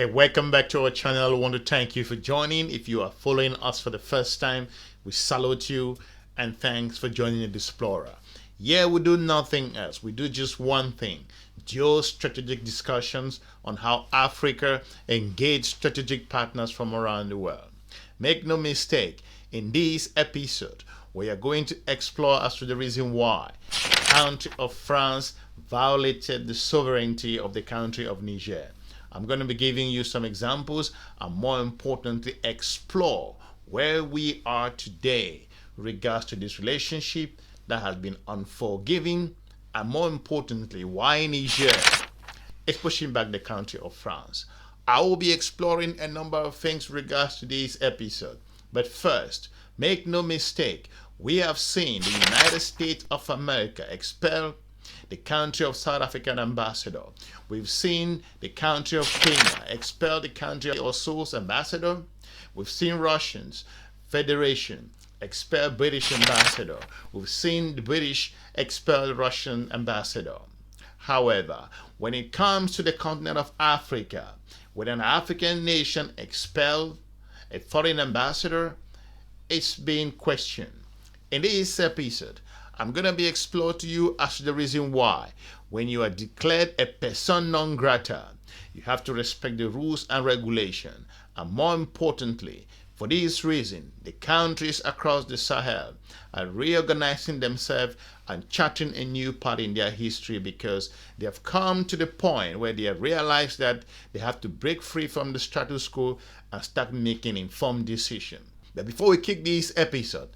Hey, welcome back to our channel. I want to thank you for joining. If you are following us for the first time, we salute you and thanks for joining the Explorer. Yeah, we do nothing else. We do just one thing: geostrategic discussions on how Africa engage strategic partners from around the world. Make no mistake, in this episode, we are going to explore as to the reason why the country of France violated the sovereignty of the country of Niger. I'm going to be giving you some examples and, more importantly, explore where we are today with regards to this relationship that has been unforgiving, and more importantly, why Niger is pushing back the country of France. I will be exploring a number of things with regards to this episode. But first, make no mistake, we have seen the United States of America expel the country of South African ambassador. We've seen the country of Kenya expel the country of Soul's ambassador. We've seen Russians Federation expel British ambassador. We've seen the British expel Russian ambassador. However, when it comes to the continent of Africa, when an African nation expel a foreign ambassador, it's being questioned. In this episode, I'm going to be explored to you as to the reason why, when you are declared a person non grata, you have to respect the rules and regulation. And more importantly, for this reason, the countries across the Sahel are reorganizing themselves and charting a new part in their history, because they have come to the point where they have realized that they have to break free from the status quo and start making informed decisions. But before we kick this episode,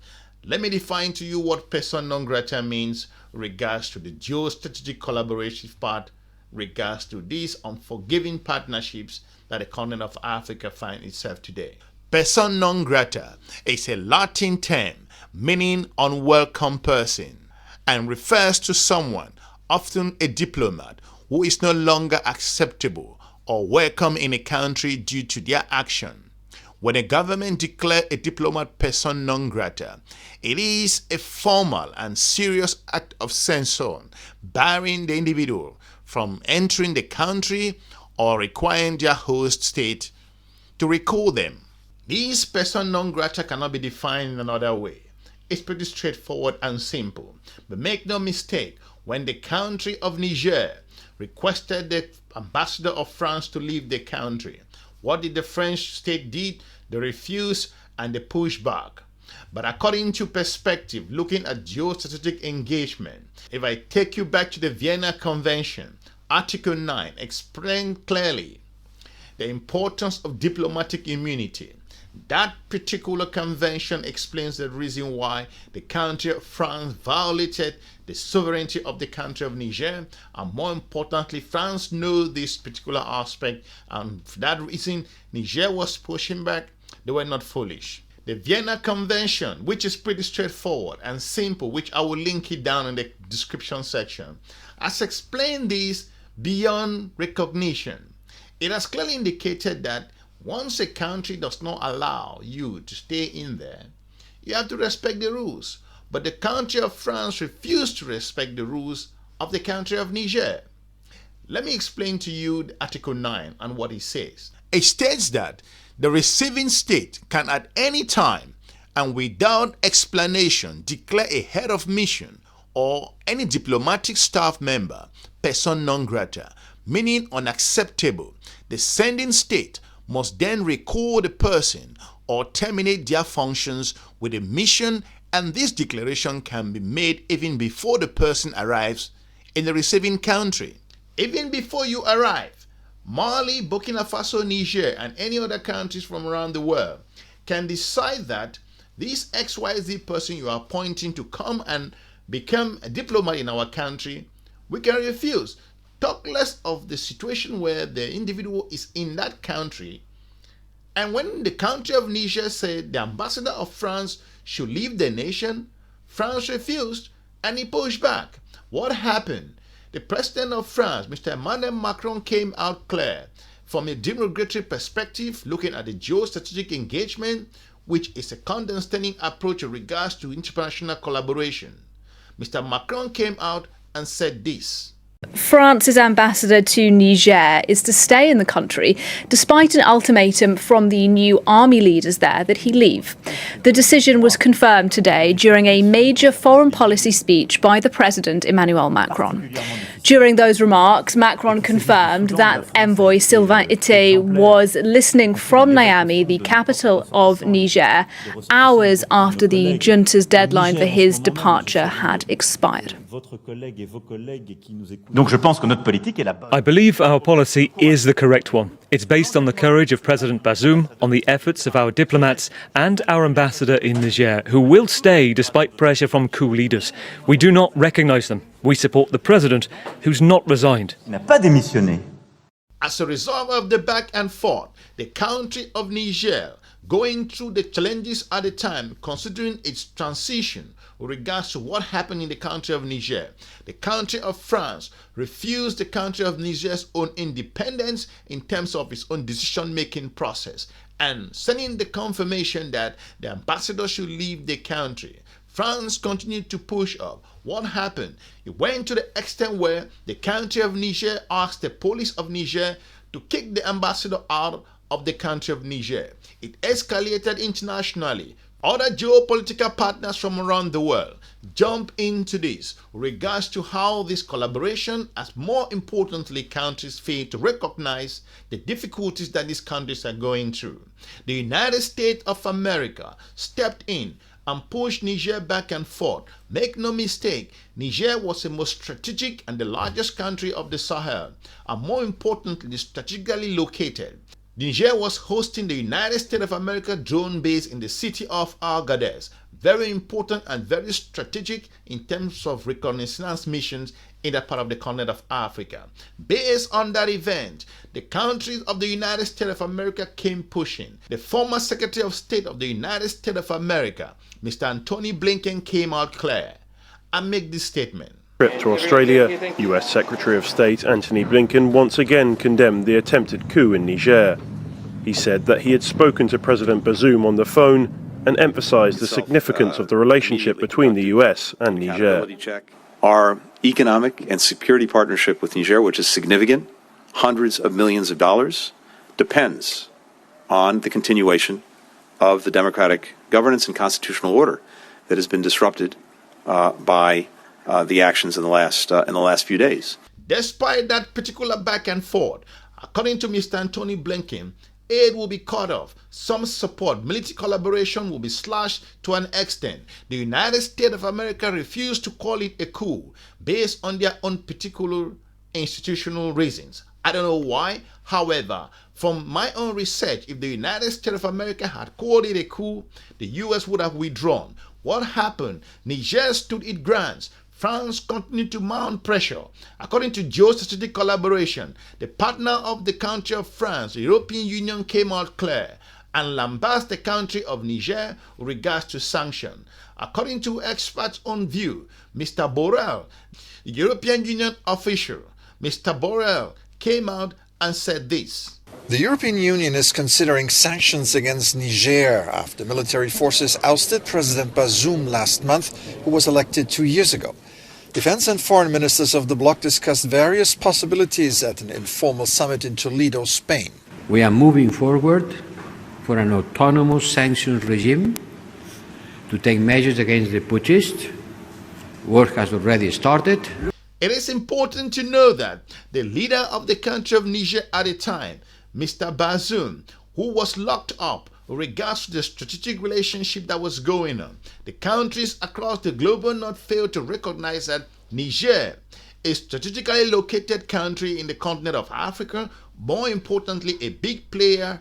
let me define to you what person non grata means regards to the geostrategic collaborative part, regards to these unforgiving partnerships that the continent of Africa finds itself today. Person non grata is a Latin term meaning unwelcome person and refers to someone, often a diplomat, who is no longer acceptable or welcome in a country due to their action. When a government declares a diplomat person non grata, it is a formal and serious act of censure, barring the individual from entering the country or requiring their host state to recall them. This person non grata cannot be defined in another way. It's pretty straightforward and simple. But make no mistake, when the country of Niger requested the ambassador of France to leave the country, what did the French state did? They refused and they pushed back. But according to perspective, looking at geostrategic engagement, if I take you back to the Vienna Convention, Article 9 explains clearly the importance of diplomatic immunity. That particular convention explains the reason why the country of France violated the sovereignty of the country of Niger, and more importantly, France knows this particular aspect, and for that reason, Niger was pushing back. They were not foolish. The Vienna Convention, which is pretty straightforward and simple, which I will link it down in the description section, has explained this beyond recognition. It has clearly indicated that once a country does not allow you to stay in there, you have to respect the rules. But the country of France refused to respect the rules of the country of Niger. Let me explain to you Article 9 and what it says. It states that the receiving state can at any time and without explanation declare a head of mission or any diplomatic staff member person non grata, meaning unacceptable. The sending state must then recall the person or terminate their functions with a mission, and this declaration can be made even before the person arrives in the receiving country. Even before you arrive, Mali, Burkina Faso, Niger, and any other countries from around the world can decide that this XYZ person you are appointing to come and become a diplomat in our country, we can refuse. Talk less of the situation where the individual is in that country. And when the country of Niger said the ambassador of France should leave the nation, France refused and he pushed back. What happened? The president of France, Mr. Emmanuel Macron, came out clear from a derogatory perspective, looking at the geostrategic engagement, which is a condescending approach in regards to international collaboration. Mr. Macron came out and said this: France's ambassador to Niger is to stay in the country despite an ultimatum from the new army leaders there that he leave. The decision was confirmed today during a major foreign policy speech by the president Emmanuel Macron. During those remarks, Macron confirmed that envoy Sylvain Ité was listening from Niamey, the capital of Niger, hours after the junta's deadline for his departure had expired. I believe our policy is the correct one. It's based on the courage of President Bazoum, on the efforts of our diplomats and our ambassador in Niger, who will stay despite pressure from coup leaders. We do not recognise them. We support the president, who's not resigned. As a result of the back and forth, the country of Niger going through the challenges at the time, considering its transition with regards to what happened in the country of Niger. The country of France refused the country of Niger's own independence in terms of its own decision-making process and sending the confirmation that the ambassador should leave the country. France continued to push up. What happened? It went to the extent where the country of Niger asked the police of Niger to kick the ambassador out of the country of Niger. It escalated internationally. Other geopolitical partners from around the world jump into this with regards to how this collaboration, as more importantly, countries fail to recognize the difficulties that these countries are going through. The United States of America stepped in and pushed Niger back and forth. Make no mistake, Niger was the most strategic and the largest country of the Sahel, and more importantly, strategically located. Niger was hosting the United States of America drone base in the city of Agadez. Very important and very strategic in terms of reconnaissance missions in that part of the continent of Africa. Based on that event, the countries of the United States of America came pushing. The former Secretary of State of the United States of America, Mr. Antony Blinken, came out clear and made this statement. Trip to Australia, US Secretary of State Antony Blinken once again condemned the attempted coup in Niger. He said that he had spoken to President Bazoum on the phone and emphasized the significance of the relationship between the US and Niger. Our economic and security partnership with Niger, which is significant, hundreds of millions of dollars, depends on the continuation of the democratic governance and constitutional order that has been disrupted by the actions in the last few days. Despite that particular back and forth, according to Mr. Antony Blinken, aid will be cut off. Some support, military collaboration will be slashed to an extent. The United States of America refused to call it a coup based on their own particular institutional reasons. I don't know why. However, from my own research, if the United States of America had called it a coup, the US would have withdrawn. What happened? Niger stood its grounds. France continued to mount pressure. According to geostrategic collaboration, the partner of the country of France, the European Union, came out clear and lambasted the country of Niger with regards to sanction. According to experts' own view, Mr. Borrell, the European Union official, Mr. Borrell, came out and said this. The European Union is considering sanctions against Niger after military forces ousted President Bazoum last month, who was elected 2 years ago. Defense and foreign ministers of the bloc discussed various possibilities at an informal summit in Toledo, Spain. We are moving forward for an autonomous sanctions regime to take measures against the putschists. Work has already started. It is important to know that the leader of the country of Niger at the time, Mr. Bazoum, who was locked up with regards to the strategic relationship that was going on, the countries across the globe will not fail to recognize that Niger, a strategically located country in the continent of Africa, more importantly a big player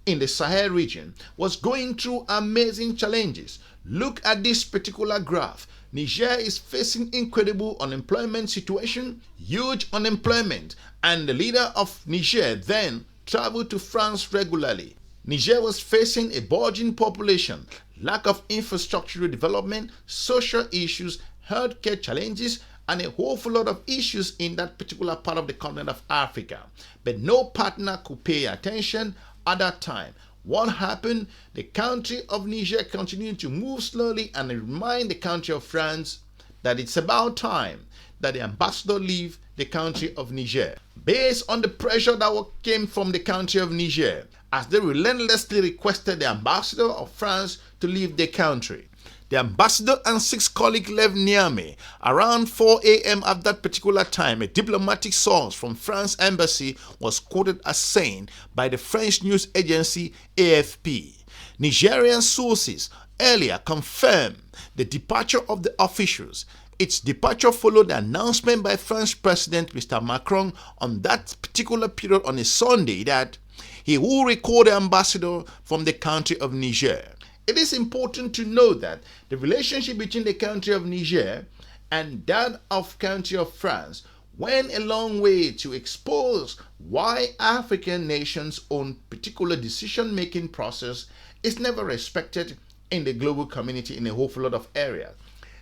in the Sahel region, was going through amazing challenges. Look at this particular graph. Niger is facing incredible unemployment situation, huge unemployment, and the leader of Niger then traveled to France regularly. Niger was facing a burgeoning population, lack of infrastructural development, social issues, healthcare challenges, and a whole lot of issues in that particular part of the continent of Africa. But no partner could pay attention at that time. What happened? The country of Niger continued to move slowly and remind the country of France that it's about time that the ambassador leave the country of Niger, based on the pressure that came from the country of Niger, as they relentlessly requested the ambassador of France to leave the country. The ambassador and 6 colleagues left Niamey around 4 a.m. at that particular time. A diplomatic source from France embassy was quoted as saying by the French news agency AFP. Nigerian sources earlier confirmed the departure of the officials. Its departure followed the announcement by French President Mr. Macron on that particular period on a Sunday that he will recall the ambassador from the country of Niger. It is important to know that the relationship between the country of Niger and that of country of France went a long way to expose why African nations' own particular decision-making process is never respected in the global community in a whole lot of areas.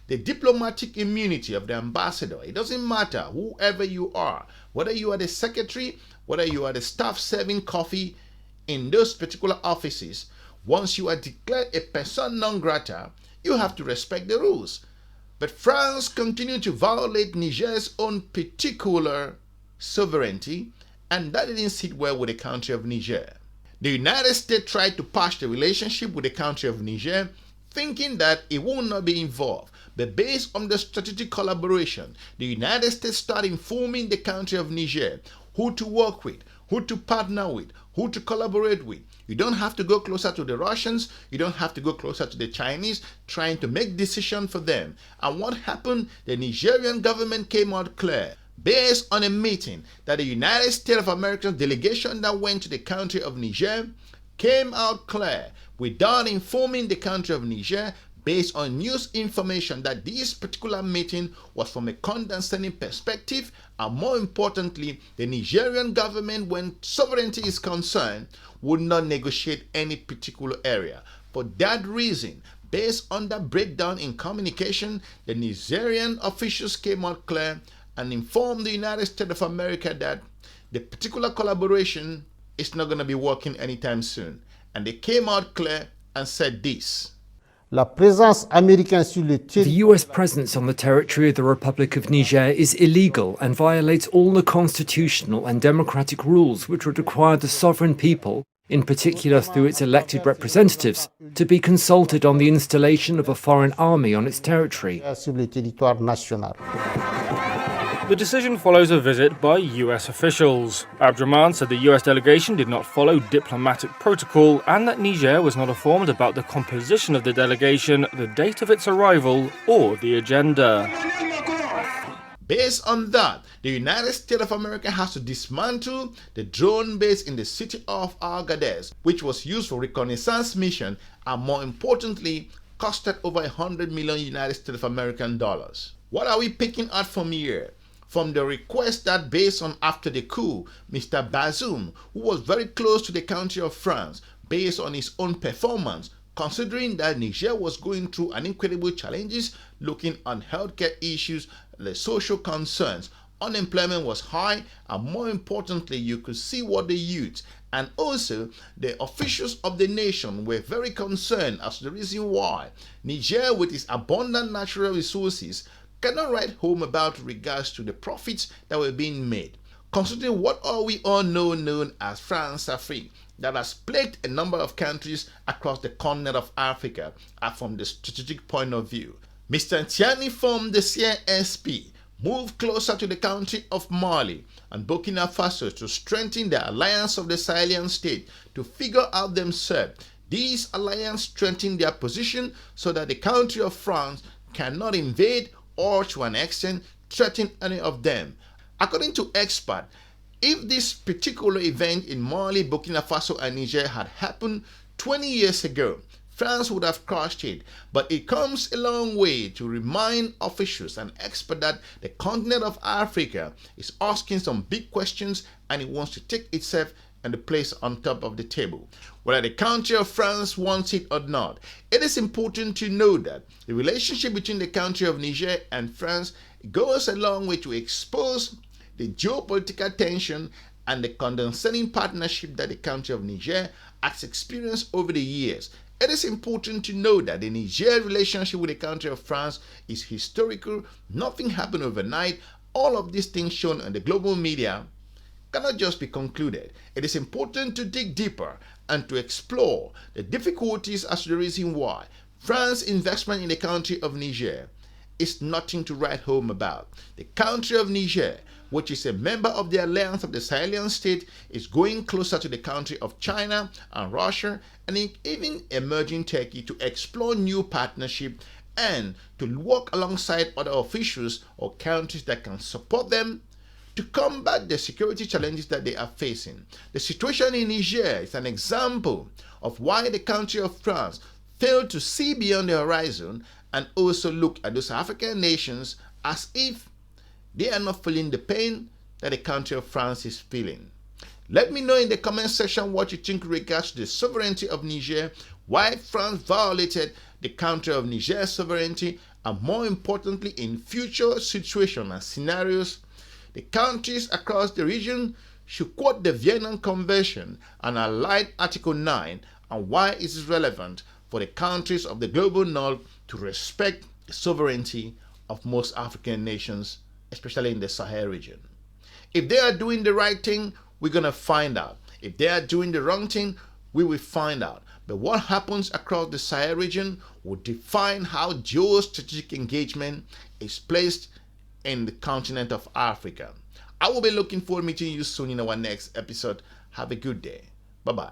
The diplomatic immunity of the ambassador, it doesn't matter whoever you are, whether you are the secretary, whether you are the staff serving coffee in those particular offices. Once you are declared a person non grata, you have to respect the rules. But France continued to violate Niger's own particular sovereignty, and that didn't sit well with the country of Niger. The United States tried to patch the relationship with the country of Niger, thinking that it would not be involved. But based on the strategic collaboration, the United States started informing the country of Niger who to work with, who to partner with, who to collaborate with. You don't have to go closer to the Russians. You don't have to go closer to the Chinese, trying to make decisions for them. And what happened? The Nigerian government came out clear, based on a meeting that the United States of America delegation that went to the country of Niger came out clear without informing the country of Niger, based on news information that this particular meeting was from a condescending perspective, and more importantly, the Nigerian government, when sovereignty is concerned, would not negotiate any particular area. For that reason, based on that breakdown in communication, the Nigerian officials came out clear and informed the United States of America that the particular collaboration is not going to be working anytime soon. And they came out clear and said this. The US presence on the territory of the Republic of Niger is illegal and violates all the constitutional and democratic rules which would require the sovereign people, in particular through its elected representatives, to be consulted on the installation of a foreign army on its territory. The decision follows a visit by US officials. Abdraman said the US delegation did not follow diplomatic protocol and that Niger was not informed about the composition of the delegation, the date of its arrival, or the agenda. Based on that, the United States of America has to dismantle the drone base in the city of Agadez, which was used for reconnaissance mission and, more importantly, costed over $100 million United States of American dollars. What are we picking out from here? From the request that, based on after the coup, Mr. Bazoum, who was very close to the country of France, based on his own performance, considering that Niger was going through an incredible challenges, looking on healthcare issues, the social concerns, unemployment was high, and more importantly, you could see what the youth and also the officials of the nation were very concerned as to the reason why Niger, with its abundant natural resources, cannot write home about regards to the profits that were being made. Considering what all we all know known as France-Afrique, that has plagued a number of countries across the continent of Africa, and from the strategic point of view. Mr. Tiani from the CNSP moved closer to the country of Mali and Burkina Faso to strengthen the Alliance of the Sahelian state to figure out themselves. These alliances strengthen their position so that the country of France cannot invade or to an extent threaten any of them. According to experts, if this particular event in Mali, Burkina Faso and Niger had happened 20 years ago, France would have crushed it. But it comes a long way to remind officials and experts that the continent of Africa is asking some big questions and it wants to take itself and the place on top of the table. Whether the country of France wants it or not, it is important to know that the relationship between the country of Niger and France goes a long way to expose the geopolitical tension and the condescending partnership that the country of Niger has experienced over the years. It is important to know that the Niger relationship with the country of France is historical. Nothing happened overnight. all of these things shown on the global media cannot just be concluded. It is important to dig deeper and to explore the difficulties as to the reason why France's investment in the country of Niger is nothing to write home about. The country of Niger, which is a member of the Alliance of the Sahelian state, is going closer to the country of China and Russia and even emerging Turkey to explore new partnership and to work alongside other officials or countries that can support them to combat the security challenges that they are facing. The situation in Niger is an example of why the country of France failed to see beyond the horizon and also look at those African nations as if they are not feeling the pain that the country of France is feeling. Let me know in the comment section what you think regards to the sovereignty of Niger, why France violated the country of Niger's sovereignty, and more importantly, in future situations and scenarios, the countries across the region should quote the Vienna Convention and Allied Article 9, and why it is relevant for the countries of the global north to respect the sovereignty of most African nations, especially in the Sahel region. If they are doing the right thing, we're going to find out. If they are doing the wrong thing, we will find out. But what happens across the Sahel region will define how geostrategic engagement is placed in the continent of Africa. I will be looking forward to meeting you soon in our next episode. Have a good day. Bye-bye.